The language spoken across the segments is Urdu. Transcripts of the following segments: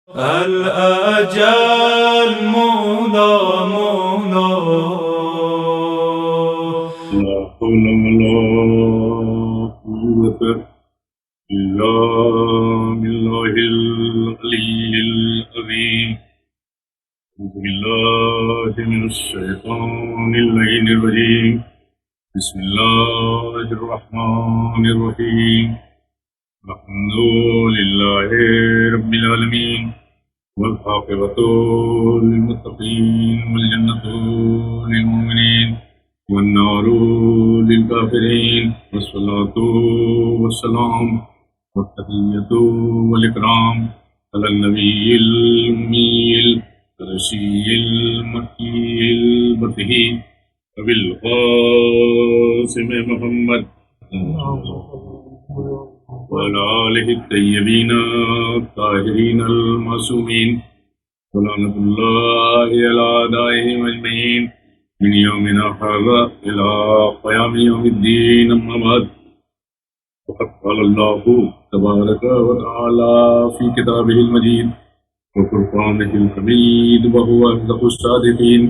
الأجل مولا مولا لا حول ولا قوة إلا بالله العلي العظيم. أعوذ بالله من الشيطان اللعين الرجيم. بسم الله الرحمن الرحيم. الحمد لله رب العالمين والعاقبة للمتقين والجنة للمؤمنين والنار للكافرين والصلاة والسلام والتحية والإكرام على النبي الأمي الرشي المكي البطهي أبي القاسم محمد وعلى آله الطيبين الطاهرين المعصومين ولعنة الله على أعدائهم أجمعين من يومنا هذا إلى قيام يوم الدين. أما بعد، وقد قال الله تبارك وتعالى في كتابه المجيد وفرقانه الحميد وهو أصدق الصادقين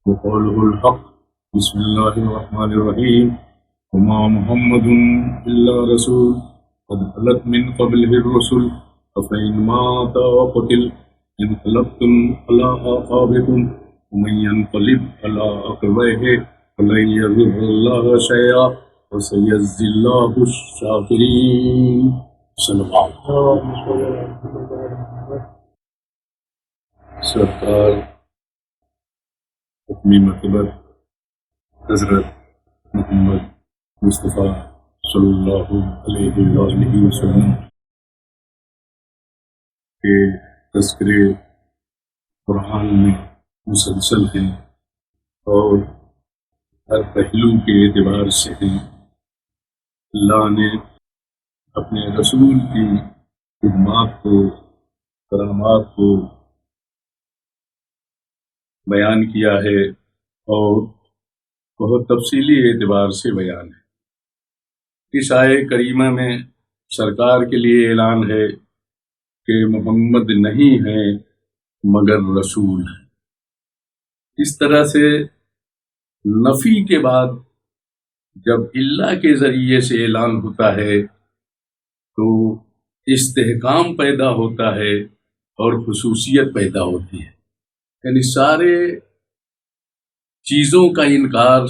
وقوله الحق. بسم الله الرحمن الرحيم. وما محمد إلا رسول قد خلت من قبله الرسل أفإن مات أو قتل انقلبتم على أعقابكم ومن ينقلب على عقبيه فلن يضر الله شيئا وسيجزي الله الشاكرين. صلی اللہ سرکار اپنی مرتبہ حضرت محمد مصطفیٰ صلی اللہ علیہ وآلہ وسلم کے تذکرے قرآن میں مسلسل ہیں اور ہر پہلو کے اعتبار سے ہیں. اللہ نے اپنے رسول کی خدمات کو، کرامات کو بیان کیا ہے اور بہت تفصیلی اعتبار سے بیان ہے. اس آیے کریمہ میں سرکار کے لیے اعلان ہے کہ محمد نہیں ہے مگر رسول ہے. اس طرح سے نفی کے بعد جب اللہ کے ذریعے سے اعلان ہوتا ہے تو استحکام پیدا ہوتا ہے اور خصوصیت پیدا ہوتی ہے. یعنی سارے چیزوں کا انکار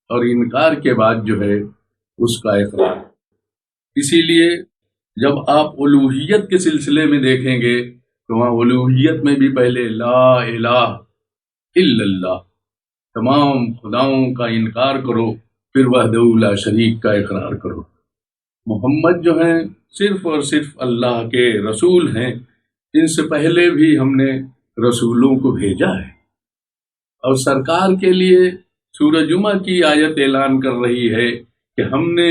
اور انکار کے بعد جو ہے اس کا اقرار. اسی لیے جب آپ الوہیت کے سلسلے میں دیکھیں گے تو وہاں الوہیت میں بھی پہلے لا الہ الا اللہ، تمام خداؤں کا انکار کرو، پھر وحدہ لا شریک کا اقرار کرو. محمد جو ہیں صرف اور صرف اللہ کے رسول ہیں. ان سے پہلے بھی ہم نے رسولوں کو بھیجا ہے اور سرکار کے لیے سورہ جمعہ کی آیت اعلان کر رہی ہے کہ ہم نے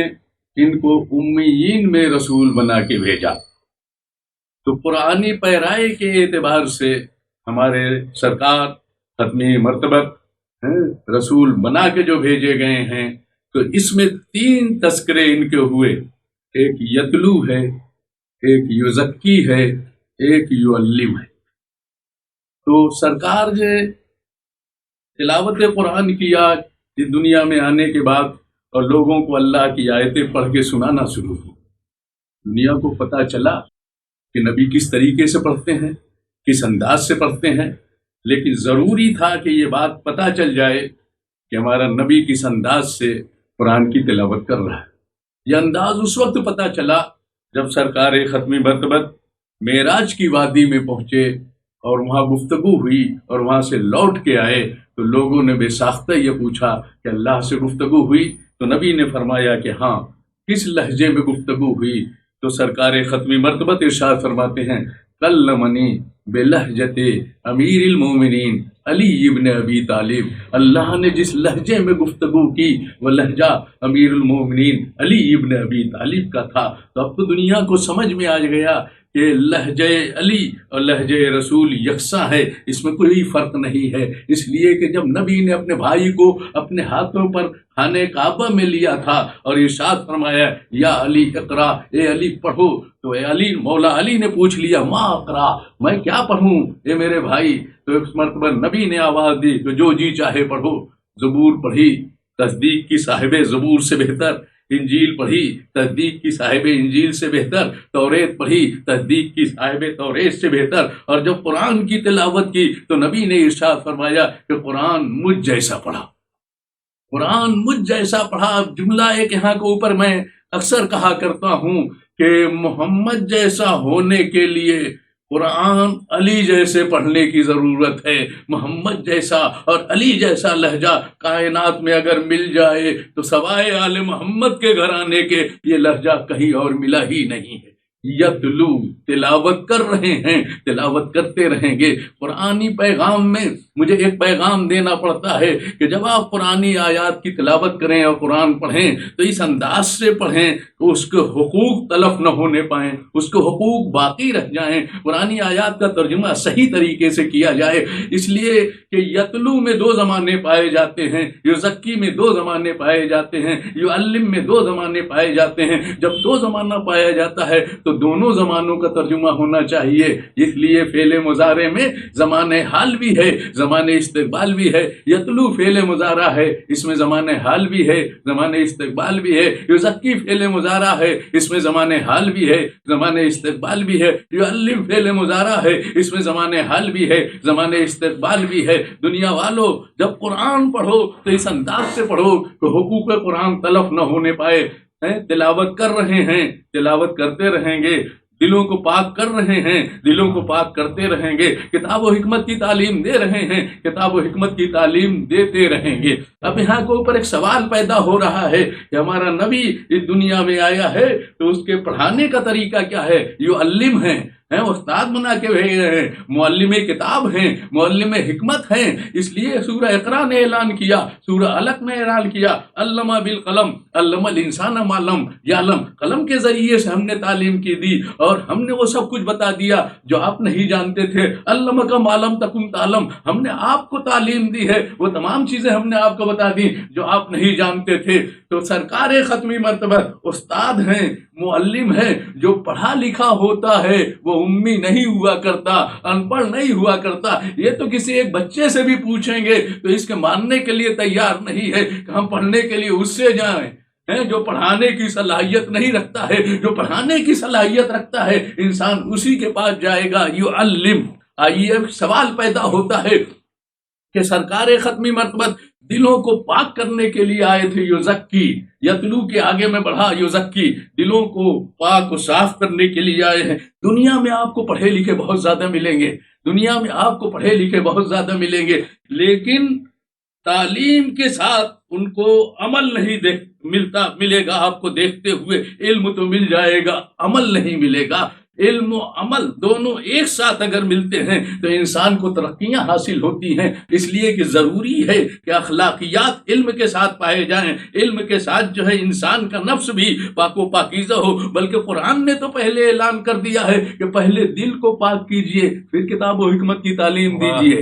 ان کو امیین میں رسول بنا کے بھیجا. تو قرآنی پیرائے کے اعتبار سے ہمارے سرکار ختمی مرتبہ رسول بنا کے جو بھیجے گئے ہیں تو اس میں 3 تذکرے ان کے ہوئے. ایک یتلو ہے، ایک یزکی ہے، ایک یعلم ہے. تو سرکار جو تلاوت قرآن کیا اس دنیا میں آنے کے بعد اور لوگوں کو اللہ کی آیتیں پڑھ کے سنانا شروع کی. دنیا کو پتہ چلا کہ نبی کس طریقے سے پڑھتے ہیں، کس انداز سے پڑھتے ہیں. لیکن ضروری تھا کہ یہ بات پتہ چل جائے کہ ہمارا نبی کس انداز سے قرآن کی تلاوت کر رہا ہے. یہ انداز اس وقت پتہ چلا جب سرکار ختمی مرتبہ معراج کی وادی میں پہنچے اور وہاں گفتگو ہوئی اور وہاں سے لوٹ کے آئے تو لوگوں نے بے ساختہ یہ پوچھا کہ اللہ سے گفتگو ہوئی؟ تو نبی نے فرمایا کہ ہاں. کس لہجے میں گفتگو ہوئی؟ تو سرکار ختمی مرتبہ ارشاد فرماتے ہیں کلمنی بلہجت امیر المومنین علی ابن ابی طالب. اللہ نے جس لہجے میں گفتگو کی وہ لہجہ امیر المومنین علی ابن ابی طالب کا تھا. تو اب تو دنیا کو سمجھ میں آ گیا کہ لہجہ علی اور لہجہ رسول یکساں ہے، اس میں کوئی فرق نہیں ہے، اس لیے کہ جب نبی نے اپنے بھائی کو اپنے ہاتھوں پر خانہ کعبہ میں لیا تھا اور ارشاد فرمایا یا علی اقرا، اے علی پڑھو، تو اے علی، مولا علی نے پوچھ لیا ما اقرا، میں کیا پڑھوں اے میرے بھائی؟ تو ایک مرتبہ نبی نے آواز دی کہ جو جی چاہے پڑھو، زبور پڑھی، تصدیق کی صاحب زبور سے بہتر، انجیل پڑھی، تصدیق کی صاحب انجیل سے بہتر، توریت پڑھی، تصدیق کی صاحب توریت سے بہتر، اور جب قرآن کی تلاوت کی تو نبی نے ارشاد فرمایا کہ قرآن مجھ جیسا پڑھا، قرآن مجھ جیسا پڑھا۔ جملہ ایک یہاں کے اوپر میں اکثر کہا کرتا ہوں کہ محمد جیسا ہونے کے لیے قرآن علی جیسے پڑھنے کی ضرورت ہے۔ محمد جیسا اور علی جیسا لہجہ کائنات میں اگر مل جائے تو سوائے آل محمد کے گھرانے کے یہ لہجہ کہیں اور ملا ہی نہیں ہے۔ یتلو، تلاوت کر رہے ہیں، تلاوت کرتے رہیں گے۔ قرآنی پیغام میں مجھے ایک پیغام دینا پڑتا ہے کہ جب آپ قرآنی آیات کی تلاوت کریں اور قرآن پڑھیں تو اس انداز سے پڑھیں کہ اس کے حقوق تلف نہ ہونے پائیں، اس کے حقوق باقی رہ جائیں، قرآنی آیات کا ترجمہ صحیح طریقے سے کیا جائے۔ اس لیے کہ یتلو میں دو زمانے پائے جاتے ہیں، یزکی میں دو زمانے پائے جاتے ہیں، یعلم میں دو زمانے پائے جاتے ہیں۔ جب دو زمانہ پایا جاتا ہے تو دونوں زمانوں کا ترجمہ ہونا چاہیے۔ اس لیے فعل مضارع میں زمان حال بھی ہے، زمان استقبال بھی ہے۔ یتلو فعل مضارع ہے، اس میں زمان حال بھی ہے، زمان استقبال بھی ہے۔ یزکی فعل مضارع ہے، اس میں زمان حال بھی ہے، زمان استقبال بھی ہے۔ یعلم فعل مضارع ہے، اس میں زمان حال بھی ہے، زمان استقبال بھی ہے۔ دنیا والو، جب قرآن پڑھو تو اس انداز سے پڑھو کہ حقوق قرآن تلف نہ ہونے پائے۔ تلاوت کر رہے ہیں، تلاوت کرتے رہیں گے، دلوں کو پاک کر رہے ہیں، دلوں کو پاک کرتے رہیں گے، کتاب و حکمت کی تعلیم دے رہے ہیں، کتاب و حکمت کی تعلیم دیتے رہیں گے۔ اب یہاں کے اوپر ایک سوال پیدا ہو رہا ہے کہ ہمارا نبی اس دنیا میں آیا ہے تو اس کے پڑھانے کا طریقہ کیا ہے؟ یعلم ہیں، استاد بنا کے بھیج رہے ہیں، معلم کتاب ہیں، معلم حکمت ہیں۔ اس لیے سورہ اقرا نے اعلان کیا، سورہ علق نے اعلان کیا، علم بالقلم علم الانسان ما لم یعلم، قلم کے ذریعے سے ہم نے تعلیم کی دی اور ہم نے وہ سب کچھ بتا دیا جو آپ نہیں جانتے تھے۔ علمک ما لم تکن تعلم، ہم نے آپ کو تعلیم دی ہے، وہ تمام چیزیں ہم نے آپ کو بتا دی جو آپ نہیں جانتے تھے۔ تو سرکار ختمی مرتبہ استاد ہیں، معلم ہے، جو پڑھا لکھا ہوتا ہے وہ امی نہیں ہوا کرتا، ان پڑھ نہیں ہوا کرتا۔ یہ تو کسی ایک بچے سے بھی پوچھیں گے تو اس کے ماننے کے لیے تیار نہیں ہے کہ ہم پڑھنے کے لیے اس سے جائیں۔ جو پڑھانے کی صلاحیت نہیں رکھتا ہے، جو پڑھانے کی صلاحیت رکھتا ہے، انسان اسی کے پاس جائے گا۔ یعلم، آئیے سوال پیدا ہوتا ہے کہ سرکار ختمی مرتبہ دلوں کو پاک کرنے کے لیے آئے تھے، یزکی، یتلو کے آگے میں بڑھا یزکی، دلوں کو پاک و صاف کرنے کے لیے آئے ہیں۔ دنیا میں آپ کو پڑھے لکھے بہت زیادہ ملیں گے، دنیا میں آپ کو پڑھے لکھے بہت زیادہ ملیں گے، لیکن تعلیم کے ساتھ ان کو عمل نہیں ملے گا۔ آپ کو دیکھتے ہوئے علم تو مل جائے گا، عمل نہیں ملے گا۔ علم و عمل دونوں ایک ساتھ اگر ملتے ہیں تو انسان کو ترقیاں حاصل ہوتی ہیں۔ اس لیے کہ ضروری ہے کہ اخلاقیات علم کے ساتھ پائے جائیں، علم کے ساتھ جو ہے انسان کا نفس بھی پاک و پاکیزہ ہو۔ بلکہ قرآن نے تو پہلے اعلان کر دیا ہے کہ پہلے دل کو پاک کیجئے، پھر کتاب و حکمت کی تعلیم دیجئے۔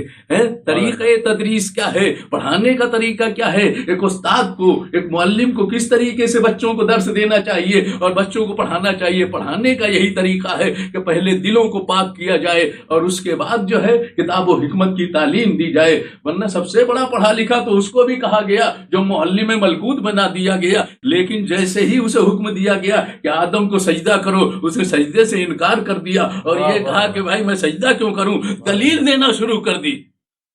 طریقہ تدریس کیا ہے، پڑھانے کا طریقہ کیا ہے، ایک استاد کو، ایک معلم کو کس طریقے سے بچوں کو درس دینا چاہیے اور بچوں کو پڑھانا چاہیے۔ پڑھانے کا یہی طریقہ ہے کہ پہلے دلوں کو پاک کیا جائے اور اس کے بعد جو ہے کتاب و حکمت کی تعلیم دی جائے۔ ورنہ سب سے بڑا پڑھا لکھا تو اس کو بھی کہا گیا جو معلم ملکوت بنا دیا گیا، لیکن جیسے ہی اسے حکم دیا گیا کہ آدم کو سجدہ کرو، اسے سجدے سے انکار کر دیا اور یہ کہا کہ بھائی میں سجدہ کیوں کروں، دلیل دینا شروع کر دی۔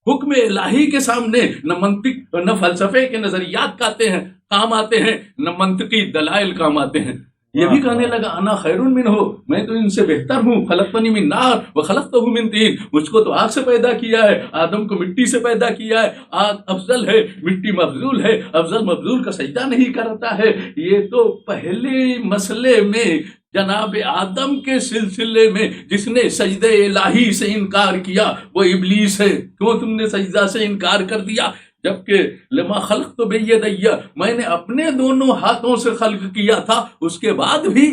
حکم الہی کے سامنے نہ منطق نہ فلسفے کے نظریات کام آتے ہیں، نہ منطقی دلائل کام آتے ہیں۔ یہ بھی کہنے لگا انا خیر منہ، میں تو ان سے بہتر ہوں، خلقتنی من نار وخلقتہ من طین، مجھ کو تو آگ سے پیدا کیا ہے، آدم کو مٹی سے پیدا کیا ہے، آگ افضل ہے، مٹی مفضول ہے، افضل مفضول کا سجدہ نہیں کرتا ہے۔ یہ تو پہلے مسئلے میں جناب آدم کے سلسلے میں جس نے سجدہ الہی سے انکار کیا وہ ابلیس ہے۔ کیوں تم نے سجدہ سے انکار کر دیا؟ جبکہ لما خلقت بیدی، میں نے اپنے دونوں ہاتھوں سے خلق کیا تھا، اس کے بعد بھی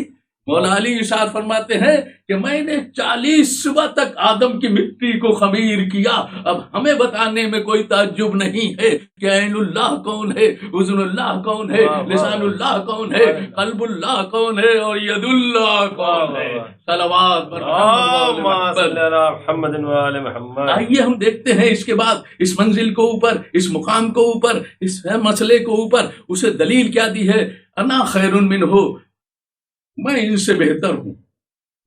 مولا علی ارشاد فرماتے ہیں کہ میں نے 40 صبح تک آدم کی مٹی کو خمیر کیا. اب ہمیں بتانے میں کوئی تعجب نہیں ہے کہ عین اللہ کون ہے، اذن اللہ کون ہے، لسان اللہ کون ہے، قلب اللہ کون ہے، اور ید اللہ کون ہے. صلوات پر محمد وآل محمد. آئیے ہم دیکھتے ہیں اس کے بعد اس منزل کو اوپر، اس مقام کو اوپر، اس مسئلے کو اوپر اسے دلیل کیا دی ہے؟ انا خیر منہ، میں ان سے بہتر ہوں.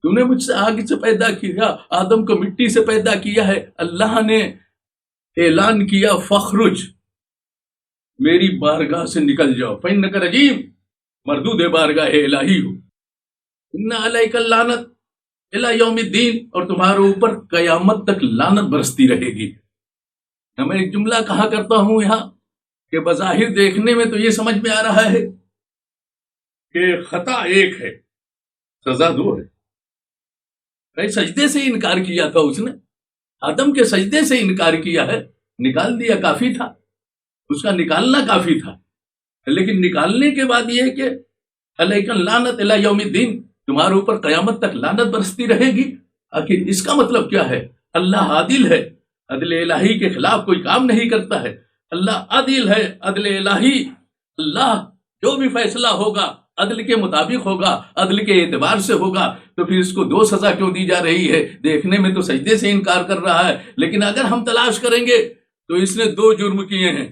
تو نے مجھ سے آگ سے پیدا کیا، آدم کو مٹی سے پیدا کیا ہے. اللہ نے اعلان کیا فخرج، میری بارگاہ سے نکل جاؤ، فإنک رجیم، مردود بارگاہ الہی ہو. ان علیک اللعنت الی یوم الدین، اور تمہارے اوپر قیامت تک لعنت برستی رہے گی. میں ایک جملہ کہا کرتا ہوں یہاں کہ بظاہر دیکھنے میں تو یہ سمجھ میں آ رہا ہے کہ خطا ایک ہے، سزا دو ہے. سجدے سے انکار کیا تھا اس نے، آدم کے سجدے سے انکار کیا ہے، نکال دیا کافی تھا، اس کا نکالنا کافی تھا. لیکن نکالنے کے بعد یہ کہ علیک اللعنت الی یوم الدین، تمہارے اوپر قیامت تک لعنت برستی رہے گی. آخر اس کا مطلب کیا ہے؟ اللہ عادل ہے، عدل الہی کے خلاف کوئی کام نہیں کرتا ہے. اللہ عادل ہے، عدل الہی، اللہ جو بھی فیصلہ ہوگا عدل کے مطابق ہوگا، عدل کے اعتبار سے ہوگا. تو پھر اس کو دو سزا کیوں دی جا رہی ہے؟ دیکھنے میں تو سجدے سے انکار کر رہا ہے، لیکن اگر ہم تلاش کریں گے تو اس نے 2 جرم کیے ہیں،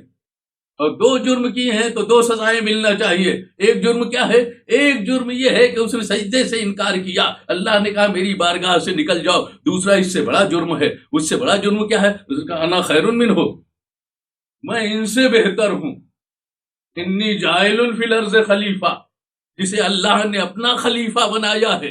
اور 2 جرم کیے ہیں تو 2 سزائیں ملنا چاہیے. ایک جرم کیا ہے؟ ایک جرم یہ ہے کہ اس نے سجدے سے انکار کیا، اللہ نے کہا میری بارگاہ سے نکل جاؤ. دوسرا اس سے بڑا جرم ہے. اس سے بڑا جرم کیا ہے؟ اس کا انا خیر منہ، میں ان سے بہتر ہوں. انی جاعل فی الارض خلیفہ، جسے اللہ نے اپنا خلیفہ بنایا ہے،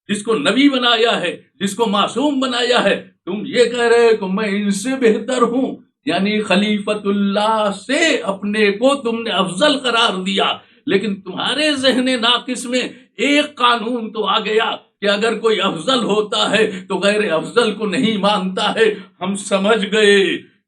جس کو نبی بنایا ہے، جس کو معصوم بنایا ہے، تم یہ کہہ رہے کہ میں ان سے بہتر ہوں. یعنی خلیفت اللہ سے اپنے کو تم نے افضل قرار دیا. لیکن تمہارے ذہن ناقص میں ایک قانون تو آ گیا کہ اگر کوئی افضل ہوتا ہے تو غیر افضل کو نہیں مانتا ہے. ہم سمجھ گئے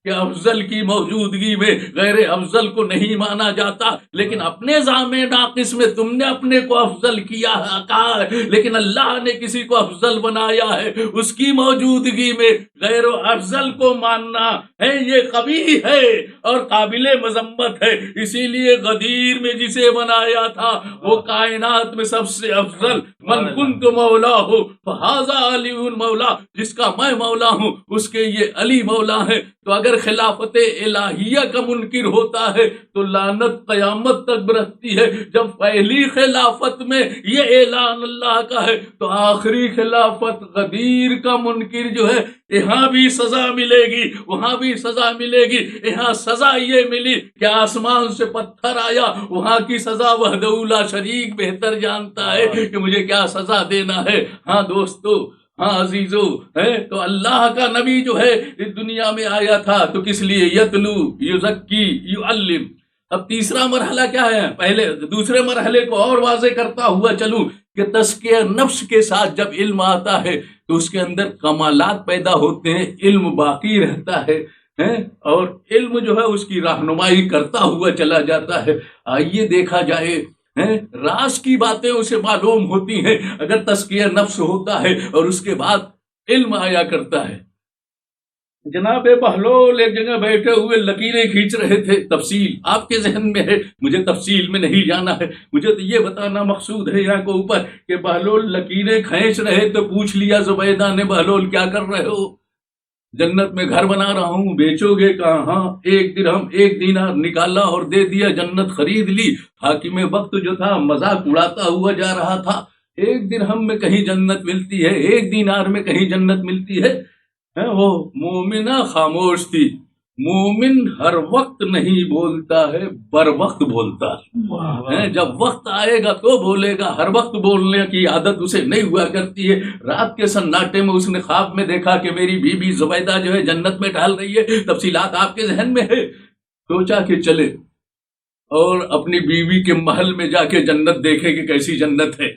کہ افضل کی موجودگی میں غیر افضل کو نہیں مانا جاتا، لیکن اپنے ذہن ناقص میں تم نے اپنے کو افضل کیا کہا ہے. لیکن اللہ نے کسی کو افضل بنایا ہے، اس کی موجودگی میں غیر افضل کو ماننا ہے یہ قبیح ہے اور قابل مذمت ہے. اسی لیے غدیر میں جسے بنایا تھا وہ کائنات میں سب سے افضل، من کنت مولا ہو فہذا علی مولا، جس کا میں مولا ہوں اس کے یہ علی مولا ہے. تو اگر خلافت الہیہ کا منکر ہوتا ہے تو لعنت قیامت تک برستی ہے. جب پہلی خلافت میں یہ اعلان اللہ کا ہے تو آخری خلافت غدیر کا منکر جو ہے، یہاں بھی سزا ملے گی، وہاں بھی سزا ملے گی. یہاں سزا یہ ملی کہ آسمان سے پتھر آیا، وہاں کی سزا وحدہ لا شریک بہتر جانتا ہے کہ مجھے کیا سزا دینا ہے. ہاں دوستو، ہاں عزیزو، ہے تو اللہ کا نبی جو ہے اس دنیا میں آیا تھا تو کس لیے؟ یتلو، یزکی، یعلم. اب تیسرا مرحلہ کیا ہے؟ پہلے دوسرے مرحلے کو اور واضح کرتا ہوا چلوں کہ تزکیہ نفس کے ساتھ جب علم آتا ہے تو اس کے اندر کمالات پیدا ہوتے ہیں، علم باقی رہتا ہے، اور علم جو ہے اس کی رہنمائی کرتا ہوا چلا جاتا ہے. آئیے دیکھا جائے، راز کی باتیں اسے معلوم ہوتی ہیں اگر تزکیہ نفس ہوتا ہے اور اس کے بعد علم آیا کرتا ہے. جناب بہلول ایک جگہ بیٹھے ہوئے لکیریں کھینچ رہے تھے. تفصیل آپ کے ذہن میں ہے، مجھے تفصیل میں نہیں جانا ہے. مجھے تو یہ بتانا مقصود ہے یہاں کو اوپر کہ بہلول لکیریں کھینچ رہے تو پوچھ لیا زبیدہ نے، بہلول کیا کر رہے ہو؟ جنت میں گھر بنا رہا ہوں. بیچو گے؟ کہا ہاں. 1 درہم 1 دینار نکالا اور دے دیا، جنت خرید لی. حاکم وقت جو تھا مذاق اڑاتا ہوا جا رہا تھا، 1 درہم میں کہیں جنت ملتی ہے، 1 دینار میں کہیں جنت ملتی ہے. وہ مومنہ خاموش تھی. مومن ہر وقت نہیں بولتا ہے، بر وقت بولتا ہے. جب وقت آئے گا تو بولے گا، ہر وقت بولنے کی عادت اسے نہیں ہوا کرتی ہے. رات کے سناٹے میں اس نے خواب میں دیکھا کہ میری بیوی زبیدہ جو ہے جنت میں ڈال رہی ہے. تفصیلات آپ کے ذہن میں ہے. سوچا کہ چلے اور اپنی بیوی کے محل میں جا کے جنت دیکھے کہ کیسی جنت ہے.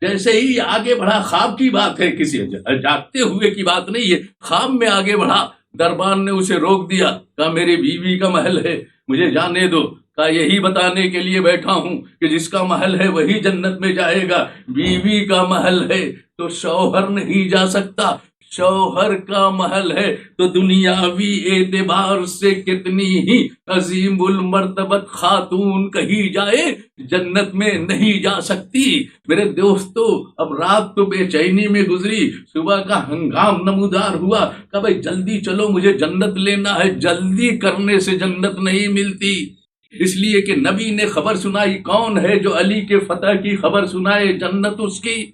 جیسے ہی آگے بڑھا، خواب کی بات ہے، کسی جاگتے ہوئے کی بات نہیں ہے، خواب میں آگے بڑھا، دربان نے اسے روک دیا، کہا میری بیوی کا محل ہے، مجھے جانے دو. کا یہی بتانے کے لیے بیٹھا ہوں کہ جس کا محل ہے وہی جنت میں جائے گا. بیوی کا محل ہے تو شوہر نہیں جا سکتا. شوہر کا محل ہے تو دنیاوی اعتبار سے کتنی ہی عظیم المرتبت خاتون کہی جائے جنت میں نہیں جا سکتی. میرے دوستو، اب رات تو بے چینی میں گزری، صبح کا ہنگام نمودار ہوا کہ بھائی جلدی چلو، مجھے جنت لینا ہے. جلدی کرنے سے جنت نہیں ملتی، اس لیے کہ نبی نے خبر سنائی. کون ہے جو علی کے فتح کی خبر سنائے جنت اس کی؟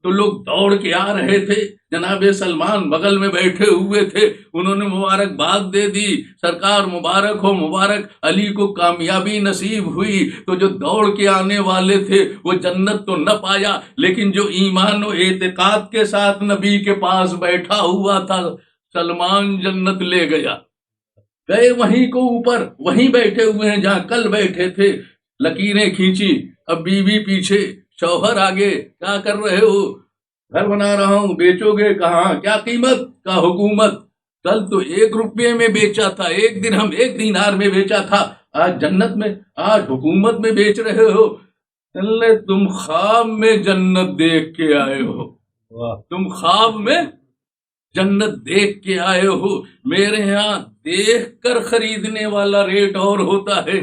تو لوگ دوڑ کے آ رہے تھے. جناب سلمان بغل میں بیٹھے ہوئے تھے، انہوں نے مبارکباد دے دی. سرکار مبارک ہو، مبارک، علی کو کامیابی نصیب ہوئی. تو جو دوڑ کے آنے والے تھے وہ جنت تو نہ پایا، لیکن جو ایمان و اعتقاد کے ساتھ نبی کے پاس بیٹھا ہوا تھا سلمان جنت لے گیا. گئے وہیں کو اوپر، وہیں بیٹھے ہوئے ہیں جہاں کل بیٹھے تھے. لکیریں کھینچی، اب بیوی پیچھے، شوہر آگے. کیا کر رہے ہو؟ گھر بنا رہا ہوں. بیچو گے؟ کہاں؟ کیا قیمت؟ کا حکومت. کل تو 1 روپے میں بیچا تھا، 1 درہم 1 دینار میں بیچا تھا، آج جنت میں، آج حکومت میں بیچ رہے ہو. اللہ، تم خواب میں جنت دیکھ کے آئے ہو. تم خواب میں جنت دیکھ کے آئے ہو. میرے ہاں دیکھ کر خریدنے والا ریٹ اور ہوتا ہے،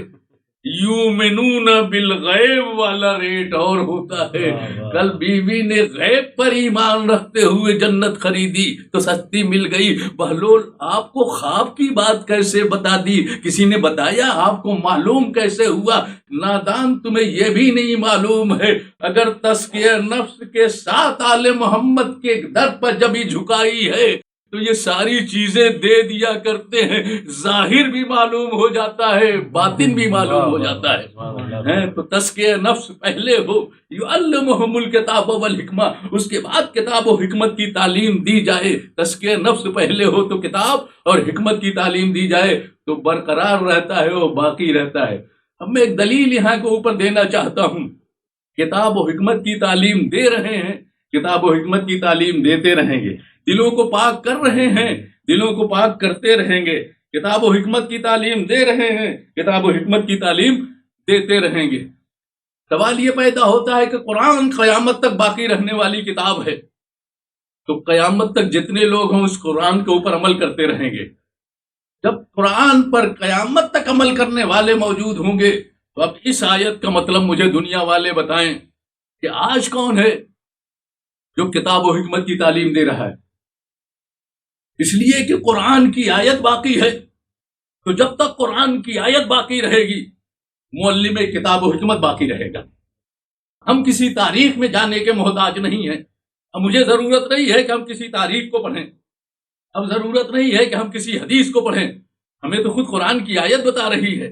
یومنون بالغیب والا ریٹ اور ہوتا ہے. کل بیوی نے غیب پر ایمان رکھتے ہوئے جنت خریدی تو سستی مل گئی. بہلول، آپ کو خواب کی بات کیسے بتا دی؟ کسی نے بتایا؟ آپ کو معلوم کیسے ہوا؟ نادان، تمہیں یہ بھی نہیں معلوم ہے اگر تزکیہ نفس کے ساتھ آل محمد کے در پر جب ہی جھکائی ہے تو یہ ساری چیزیں دے دیا کرتے ہیں. ظاہر بھی معلوم ہو جاتا ہے، باطن بھی معلوم ہو جاتا ہے. تو تزکیہ نفس پہلے ہو، یعلمہم الکتاب والحکمہ، اس کے بعد کتاب و حکمت کی تعلیم دی جائے. تزکیہ نفس پہلے ہو تو کتاب اور حکمت کی تعلیم دی جائے تو برقرار رہتا ہے اور باقی رہتا ہے. اب میں ایک دلیل یہاں کے اوپر دینا چاہتا ہوں. کتاب و حکمت کی تعلیم دے رہے ہیں، کتاب و حکمت کی تعلیم دیتے رہیں گے. دلوں کو پاک کر رہے ہیں، دلوں کو پاک کرتے رہیں گے. کتاب و حکمت کی تعلیم دے رہے ہیں، کتاب و حکمت کی تعلیم دیتے رہیں گے. سوال یہ پیدا ہوتا ہے کہ قرآن قیامت تک باقی رہنے والی کتاب ہے، تو قیامت تک جتنے لوگ ہوں اس قرآن کے اوپر عمل کرتے رہیں گے. جب قرآن پر قیامت تک عمل کرنے والے موجود ہوں گے تو اب اس آیت کا مطلب مجھے دنیا والے بتائیں کہ آج کون ہے جو کتاب و حکمت کی تعلیم دے رہا ہے؟ اس لیے کہ قرآن کی آیت باقی ہے. تو جب تک قرآن کی آیت باقی رہے گی معلم کتاب و حکمت باقی رہے گا. ہم کسی تاریخ میں جانے کے محتاج نہیں ہیں. اب مجھے ضرورت نہیں ہے کہ ہم کسی تاریخ کو پڑھیں، اب ضرورت نہیں ہے کہ ہم کسی حدیث کو پڑھیں. ہمیں تو خود قرآن کی آیت بتا رہی ہے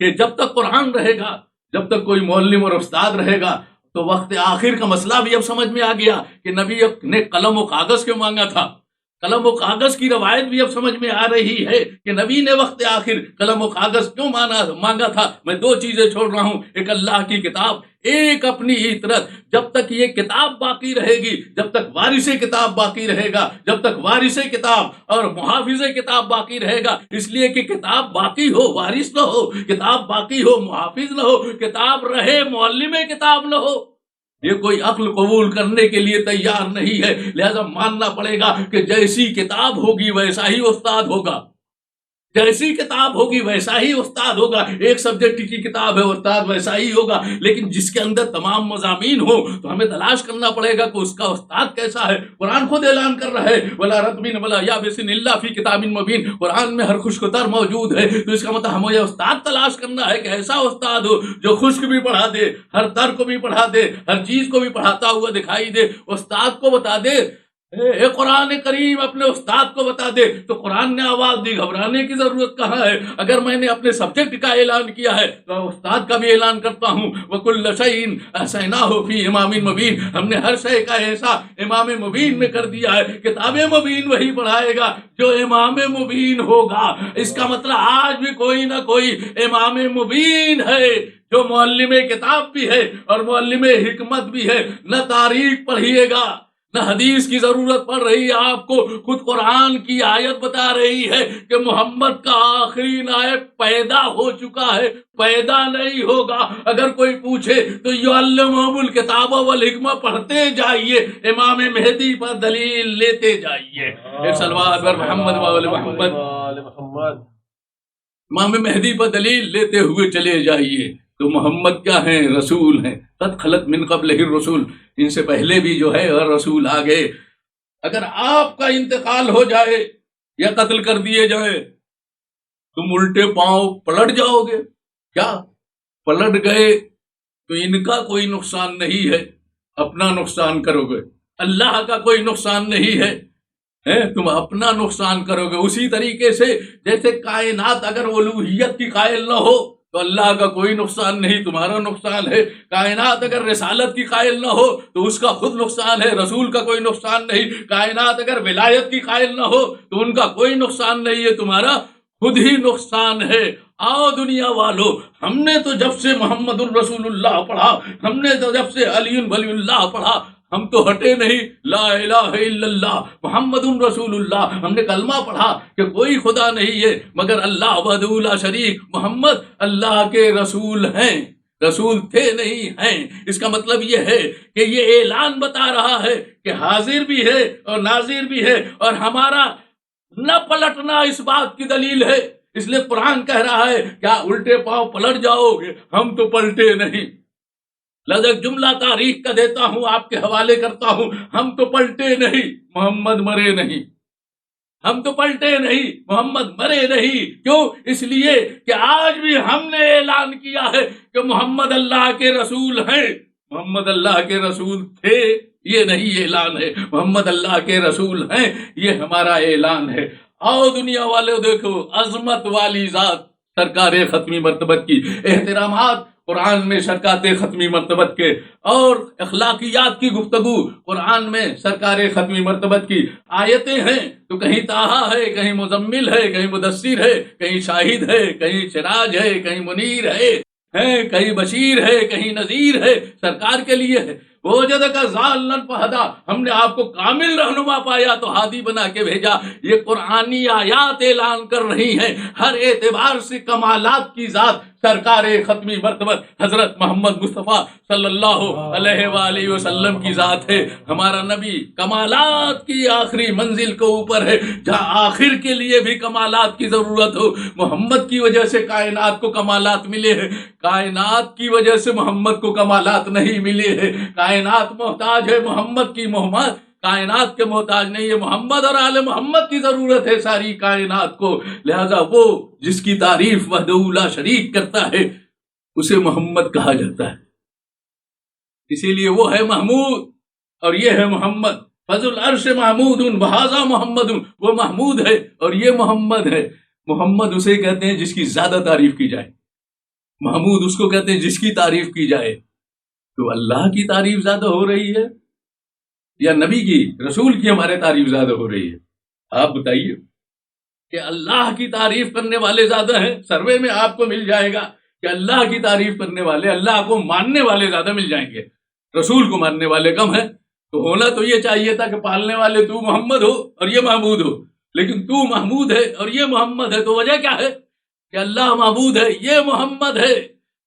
کہ جب تک قرآن رہے گا، جب تک کوئی معلم اور استاد رہے گا. تو وقت آخر کا مسئلہ بھی اب سمجھ میں آ گیا کہ نبی نے قلم و کاغذ کیوں مانگا تھا. قلم و کاغذ کی روایت بھی اب سمجھ میں آ رہی ہے کہ نبی نے وقت آخر قلم و کاغذ کیوں مانگا تھا. میں 2 چیزیں چھوڑ رہا ہوں، ایک اللہ کی کتاب، ایک اپنی عطرت. جب تک یہ کتاب باقی رہے گی، جب تک وارث کتاب باقی رہے گا، جب تک وارث کتاب اور محافظ کتاب باقی رہے گا. اس لیے کہ کتاب باقی ہو وارث نہ ہو، کتاب باقی ہو محافظ نہ ہو، کتاب رہے معلم کتاب نہ ہو، یہ کوئی عقل قبول کرنے کے لیے تیار نہیں ہے. لہذا ماننا پڑے گا کہ جیسی کتاب ہوگی ویسا ہی استاد ہوگا، جیسی کتاب ہوگی ویسا ہی استاد ہوگا. ایک سبجیکٹ کی کتاب ہے، استاد ویسا ہی ہوگا. لیکن جس کے اندر تمام مضامین ہو تو ہمیں تلاش کرنا پڑے گا کہ اس کا استاد کیسا ہے. قرآن خود اعلان کر رہا ہے وَلَا رَطْبٍ وَلَا يَابِسٍ إِلَّا فِي كِتَابٍ مُبِينٍ. قرآن میں ہر خشک و تر موجود ہے. تو اس کا مطلب ہمیں استاد تلاش کرنا ہے کہ ایسا استاد ہو جو خشک بھی پڑھا دے، ہر تر کو بھی پڑھا دے، ہر چیز کو بھی پڑھاتا ہوا دکھائی دے. استاد کو بتا دے، اے قرآن کریم اپنے استاد کو بتا دے. تو قرآن نے آواز دی، گھبرانے کی ضرورت کہاں ہے. اگر میں نے اپنے سبجیکٹ کا اعلان کیا ہے تو استاد کا بھی اعلان کرتا ہوں. وَكُلَّ شَيْءٍ أَحْصَيْنَاهُ فِي إِمَامٍ مُبِينٍ. ہم نے ہر شے کا احصاء امام مبین میں کر دیا ہے. کتاب مبین وہی پڑھائے گا جو امام مبین ہوگا. اس کا مطلب آج بھی کوئی نہ کوئی امام مبین ہے جو معلم کتاب بھی ہے اور معلم حکمت بھی ہے. نہ تاریخ پڑھیے گا، نہ حدیث کی ضرورت پڑ رہی ہے آپ کو، خود قرآن کی آیت بتا رہی ہے کہ محمد کا آخری نائب پیدا ہو چکا ہے، پیدا نہیں ہوگا۔ اگر کوئی پوچھے تو یعلمہم الکتاب والحکمہ پڑھتے جائیے، امام مہدی پر دلیل لیتے جائیے۔ ایک صلوات پر محمد وآل محمد، امام مہدی پر دلیل لیتے ہوئے چلے جائیے۔ تو محمد کیا ہیں؟ رسول ہیں۔ قد خلت من قبلہ الرسول، ان سے پہلے بھی جو ہے اور رسول آ گئے۔ اگر آپ کا انتقال ہو جائے یا قتل کر دیے جائے، تم الٹے پاؤں پلٹ جاؤ گے کیا؟ پلٹ گئے تو ان کا کوئی نقصان نہیں ہے، اپنا نقصان کرو گے۔ اللہ کا کوئی نقصان نہیں ہے، تم اپنا نقصان کرو گے۔ اسی طریقے سے جیسے کائنات اگر الوہیت کی قائل نہ ہو تو اللہ کا کوئی نقصان نہیں، تمہارا نقصان ہے۔ کائنات اگر رسالت کی قائل نہ ہو تو اس کا خود نقصان ہے، رسول کا کوئی نقصان نہیں۔ کائنات اگر ولایت کی قائل نہ ہو تو ان کا کوئی نقصان نہیں ہے، تمہارا خود ہی نقصان ہے۔ آؤ دنیا والو، ہم نے تو جب سے محمد الرسول اللہ پڑھا، ہم نے تو جب سے علی ولی اللہ پڑھا، ہم تو ہٹے نہیں۔ لا الہ الا اللہ محمد رسول اللہ، ہم نے کلمہ پڑھا کہ کوئی خدا نہیں ہے مگر اللہ وحدہ لا شریک، محمد اللہ کے رسول ہیں، رسول تھے نہیں ہیں۔ اس کا مطلب یہ ہے کہ یہ اعلان بتا رہا ہے کہ حاضر بھی ہے اور ناظر بھی ہے، اور ہمارا نہ پلٹنا اس بات کی دلیل ہے۔ اس لیے قرآن کہہ رہا ہے کیا الٹے پاؤں پلٹ جاؤ گے؟ ہم تو پلٹے نہیں۔ لذا ایک جملہ تاریخ کا دیتا ہوں، آپ کے حوالے کرتا ہوں، ہم تو پلٹے نہیں، محمد مرے نہیں۔ ہم تو پلٹے نہیں، محمد مرے نہیں۔ کیوں؟ اس لیے کہ آج بھی ہم نے اعلان کیا ہے کہ محمد اللہ کے رسول ہیں، محمد اللہ کے رسول تھے یہ نہیں اعلان ہے، محمد اللہ کے رسول ہیں یہ ہمارا اعلان ہے۔ آؤ دنیا والے دیکھو، عظمت والی ذات سرکار ختمی مرتبت کی احترامات قرآن میں سرکات ختمی مرتبت کے، اور اخلاقیات کی گفتگو قرآن میں سرکار ختمی مرتبت کی آیتیں ہیں تو کہیں طٰہٰ ہے، کہیں مزمل ہے، کہیں مدثر ہے، کہیں شاہد ہے، کہیں سراج ہے، کہیں منیر ہے، کہیں بشیر ہے، کہیں نذیر ہے، سرکار کے لیے ہے۔ وجدک ضالا فہدی، ہم نے آپ کو کامل رہنما پایا تو ہادی بنا کے بھیجا۔ یہ قرآنی آیات اعلان کر رہی ہیں ہر اعتبار سے کمالات کی ذات سرکار ختمی مرتبت حضرت محمد مصطفیٰ صلی اللہ علیہ وآلہ وسلم کی ذات ہے۔ ہمارا نبی کمالات کی آخری منزل کو اوپر ہے، جہاں آخر کے لیے بھی کمالات کی ضرورت ہو۔ محمد کی وجہ سے کائنات کو کمالات ملے ہیں، کائنات کی وجہ سے محمد کو کمالات نہیں ملے ہیں۔ کائنات محتاج ہے محمد کی، محمد کائنات کے محتاج نہیں ہے۔ محمد اور آل محمد کی ضرورت ہے ساری کائنات کو۔ لہذا وہ جس کی تعریف وحدہ لا شریک کرتا ہے اسے محمد کہا جاتا ہے، اسی لیے وہ ہے محمود اور یہ ہے محمد۔ فضل العرش محمود بہذا محمد، وہ محمود ہے اور یہ محمد ہے۔ محمد اسے کہتے ہیں جس کی زیادہ تعریف کی جائے، محمود اس کو کہتے ہیں جس کی تعریف کی جائے۔ تو اللہ کی تعریف زیادہ ہو رہی ہے یا نبی کی، رسول کی ہمارے تعریف زیادہ ہو رہی ہے؟ آپ بتائیے کہ اللہ کی تعریف کرنے والے زیادہ ہیں۔ سروے میں آپ کو مل جائے گا کہ اللہ کی تعریف کرنے والے، اللہ کو ماننے والے زیادہ مل جائیں گے، رسول کو ماننے والے کم ہیں۔ تو ہونا تو یہ چاہیے تھا کہ پالنے والے تو محمد ہو اور یہ محمود ہو، لیکن تو محمود ہے اور یہ محمد ہے۔ تو وجہ کیا ہے کہ اللہ محمود ہے، یہ محمد ہے۔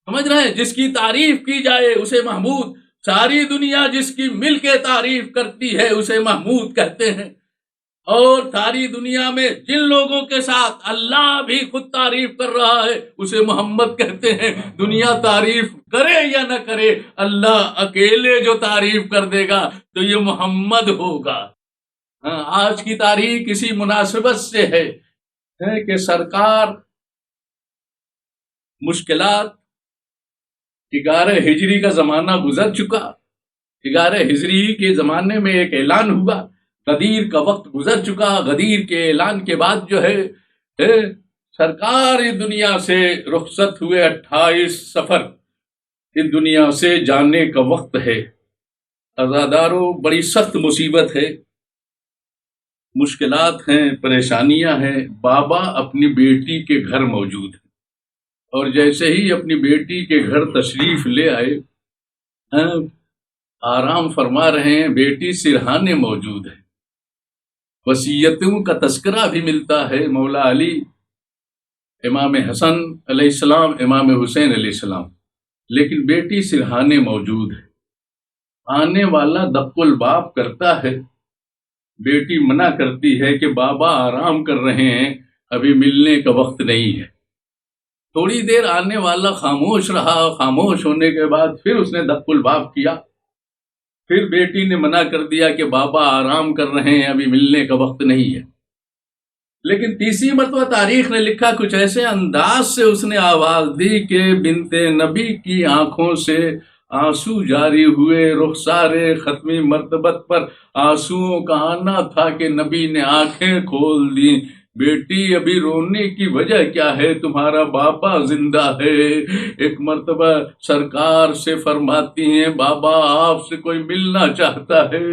سمجھ رہے ہیں؟ جس کی تعریف کی جائے اسے محمود، ساری دنیا جس کی مل کے تعریف کرتی ہے اسے محمود کہتے ہیں، اور ساری دنیا میں جن لوگوں کے ساتھ اللہ بھی خود تعریف کر رہا ہے اسے محمد کہتے ہیں۔ دنیا تعریف کرے یا نہ کرے، اللہ اکیلے جو تعریف کر دے گا تو یہ محمد ہوگا۔ آج کی تاریخ اسی مناسبت سے ہے کہ سرکار مشکلات، 11 ہجری کا زمانہ گزر چکا، 11 ہجری کے زمانے میں ایک اعلان ہوا، غدیر کا وقت گزر چکا۔ غدیر کے اعلان کے بعد جو ہے سرکار اس دنیا سے رخصت ہوئے۔ 28 صفر اس دنیا سے جانے کا وقت ہے۔ عزاداروں، بڑی سخت مصیبت ہے، مشکلات ہیں، پریشانیاں ہیں۔ بابا اپنی بیٹی کے گھر موجود ہیں، اور جیسے ہی اپنی بیٹی کے گھر تشریف لے آئے، آرام فرما رہے ہیں، بیٹی سرہانے موجود ہے، وصیتوں کا تذکرہ بھی ملتا ہے، مولا علی، امام حسن علیہ السلام، امام حسین علیہ السلام، لیکن بیٹی سرہانے موجود ہے۔ آنے والا دق الباب کرتا ہے، بیٹی منع کرتی ہے کہ بابا آرام کر رہے ہیں، ابھی ملنے کا وقت نہیں ہے۔ تھوڑی دیر آنے والا خاموش رہا، خاموش ہونے کے بعد پھر اس نے دق الباب کیا، پھر بیٹی نے منع کر دیا کہ بابا آرام کر رہے ہیں، ابھی ملنے کا وقت نہیں ہے۔ لیکن تیسری مرتبہ تاریخ نے لکھا، کچھ ایسے انداز سے اس نے آواز دی کہ بنت نبی کی آنکھوں سے آنسو جاری ہوئے، رخسار ختمی مرتبت پر آنسوؤں کا آنا تھا کہ نبی نے آنکھیں کھول دیں۔ بیٹی ابھی رونے کی وجہ کیا ہے؟ تمہارا بابا زندہ ہے۔ ایک مرتبہ سرکار سے فرماتی ہیں، بابا آپ سے کوئی ملنا چاہتا ہے،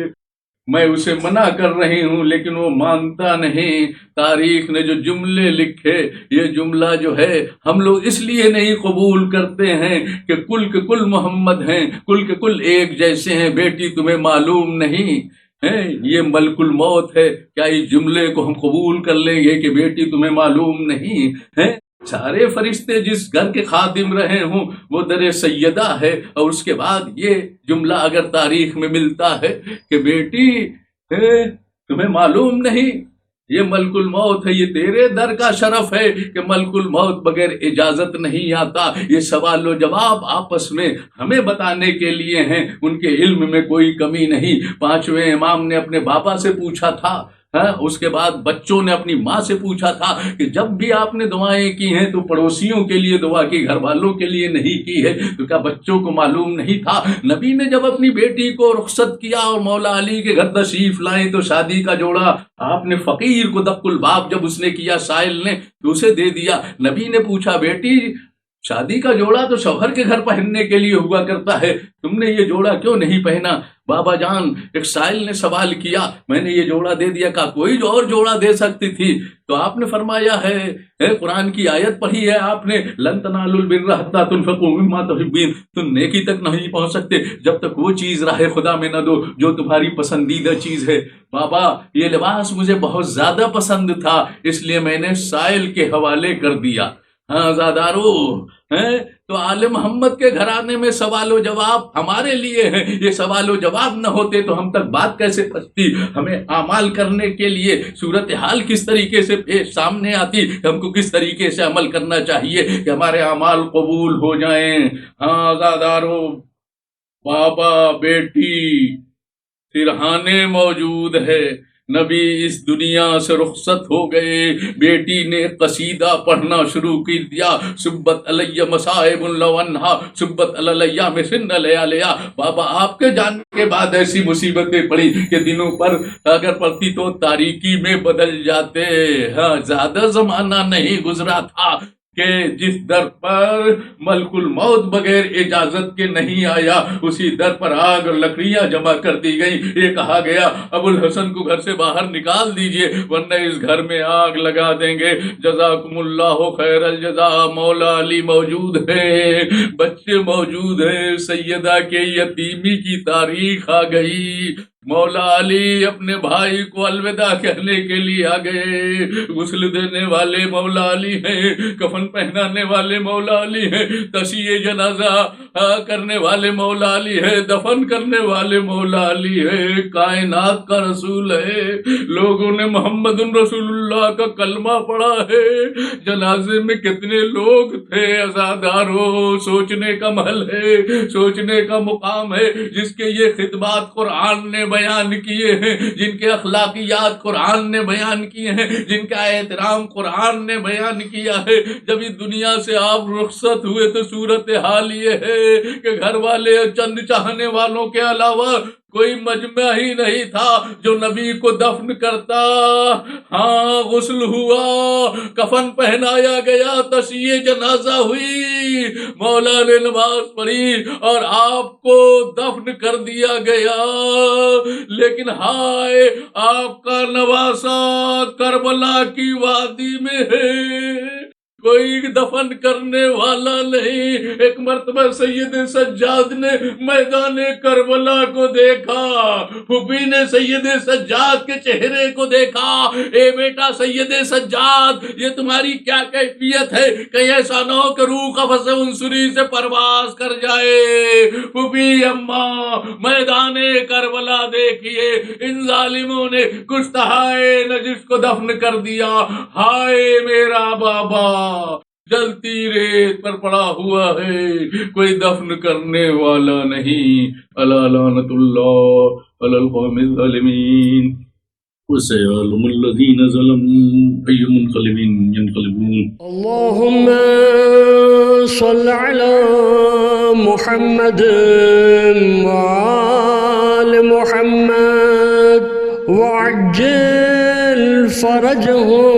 میں اسے منع کر رہی ہوں لیکن وہ مانتا نہیں۔ تاریخ نے جو جملے لکھے، یہ جملہ جو ہے ہم لوگ اس لیے نہیں قبول کرتے ہیں کہ کل کے کل محمد ہیں، کل کے کل ایک جیسے ہیں، بیٹی تمہیں معلوم نہیں ہے، یہ ملک الموت ہے، کیا اس جملے کو ہم قبول کر لیں گے کہ بیٹی تمہیں معلوم نہیں ہے؟ سارے فرشتے جس گھر کے خادم رہے ہوں وہ در سیدہ ہے، اور اس کے بعد یہ جملہ اگر تاریخ میں ملتا ہے کہ بیٹی تمہیں معلوم نہیں، یہ ملک الموت ہے، یہ تیرے در کا شرف ہے کہ ملک الموت بغیر اجازت نہیں آتا۔ یہ سوال و جواب آپس میں ہمیں بتانے کے لیے ہیں، ان کے علم میں کوئی کمی نہیں۔ پانچویں امام نے اپنے بابا سے پوچھا تھا، اس کے بعد بچوں نے اپنی ماں سے پوچھا تھا کہ جب بھی آپ نے دعائیں کی ہیں تو پڑوسیوں کے لیے دعا کی، گھر والوں کے لیے نہیں کی ہے، تو کیا بچوں کو معلوم نہیں تھا؟ نبی نے جب اپنی بیٹی کو رخصت کیا اور مولا علی کے گھر تشریف لائیں تو شادی کا جوڑا آپ نے فقیر کو دق الباب جب اس نے کیا، سائل نے، تو اسے دے دیا۔ نبی نے پوچھا، بیٹی شادی کا جوڑا تو شوہر کے گھر پہننے کے لیے ہوا کرتا ہے، تم نے یہ جوڑا کیوں نہیں پہنا؟ بابا جان، ایک سائل نے سوال کیا، میں نے یہ جوڑا دے دیا، کہا کوئی جو اور جوڑا دے سکتی تھی، تو آپ نے فرمایا ہے قرآن کی آیت پڑھی ہے آپ نے، لن تنالوا البر حتی تنفقوا مما تحبون، تم نیکی تک نہیں پہنچ سکتے جب تک وہ چیز راہ خدا میں نہ دو جو تمہاری پسندیدہ چیز ہے۔ بابا یہ لباس مجھے بہت زیادہ پسند تھا، اس لیے میں نے سائل کے حوالے کر دیا۔ ہاں زادارو، تو آل محمد کے گھرانے میں سوال و جواب ہمارے لیے ہیں، یہ سوال و جواب نہ ہوتے تو ہم تک بات کیسے پہنچتی؟ ہمیں اعمال کرنے کے لیے صورتحال کس طریقے سے سامنے آتی، ہم کو کس طریقے سے عمل کرنا چاہیے کہ ہمارے اعمال قبول ہو جائیں۔ ہاں زادارو، بابا بیٹی سرہانے موجود ہے، نبی اس دنیا سے رخصت ہو گئے، بیٹی نے قصیدہ پڑھنا شروع کر دیا، سبت علیہ مصائب لو انہا سبت علیہ مسن لیالیا۔ بابا آپ کے جانے کے بعد ایسی مصیبتیں پڑی کہ دنوں پر اگر پڑتی تو تاریکی میں بدل جاتے۔ ہاں زیادہ زمانہ نہیں گزرا تھا کہ جس در پر ملک الموت بغیر اجازت کے نہیں آیا، اسی در پر آگ اور لکڑیاں جمع کر دی گئی۔ یہ کہا گیا ابو الحسن کو گھر سے باہر نکال دیجئے ورنہ اس گھر میں آگ لگا دیں گے۔ جزاکم اللہ خیر الجزا۔ مولا علی موجود ہے، بچے موجود ہیں، سیدہ کے یتیمی کی تاریخ آ گئی۔ مولا علی اپنے بھائی کو الوداع کہنے کے لیے آ گئے۔ غسل دینے والے مولا علی ہیں، کفن پہنانے والے مولا علی ہیں، تشییع جنازہ کرنے والے مولا علی ہیں، دفن کرنے والے مولا علی ہیں، کائنات کا رسول ہے۔ لوگوں نے محمد رسول اللہ کا کلمہ پڑھا ہے، جنازے میں کتنے لوگ تھے عزادارو، سوچنے کا محل ہے، سوچنے کا مقام ہے۔ جس کے یہ خدمات قرآن نے بیان کیے ہیں، جن کے اخلاقیات قرآن نے بیان کیے ہیں، جن کا احترام قرآن نے بیان کیا ہے، جب اس دنیا سے آپ رخصت ہوئے تو صورتحال یہ ہے کہ گھر والے چند چاہنے والوں کے علاوہ کوئی مجمع ہی نہیں تھا جو نبی کو دفن کرتا۔ ہاں غسل ہوا، کفن پہنایا گیا، تشییع جنازہ ہوئی، مولا نے نماز پڑھی اور آپ کو دفن کر دیا گیا۔ لیکن ہائے آپ کا نواسہ کربلا کی وادی میں ہے، کوئی دفن کرنے والا نہیں۔ ایک مرتبہ سید سجاد نے میدان کربلا کو دیکھا، پھوپھی نے سید سجاد کے چہرے کو دیکھا، اے بیٹا سید سجاد یہ تمہاری کیا کیفیت ہے، کہیں ایسا نہ ہو کہ روح قفس عنصری سے پرواز کر جائے۔ پھوپھی اماں میدان کربلا دیکھیے، ان ظالموں نے گشتہائے نجس کو دفن کر دیا، ہائے میرا بابا جلتی ریت پر پڑا ہوا ہے، کوئی دفن کرنے والا نہیں۔ الا لعنت اللہ علی القوم الظالمین وسيعلم الذين ظلموا أي منقلب ينقلبون۔ اللهم صل على محمد وآل محمد وعجل فرجهم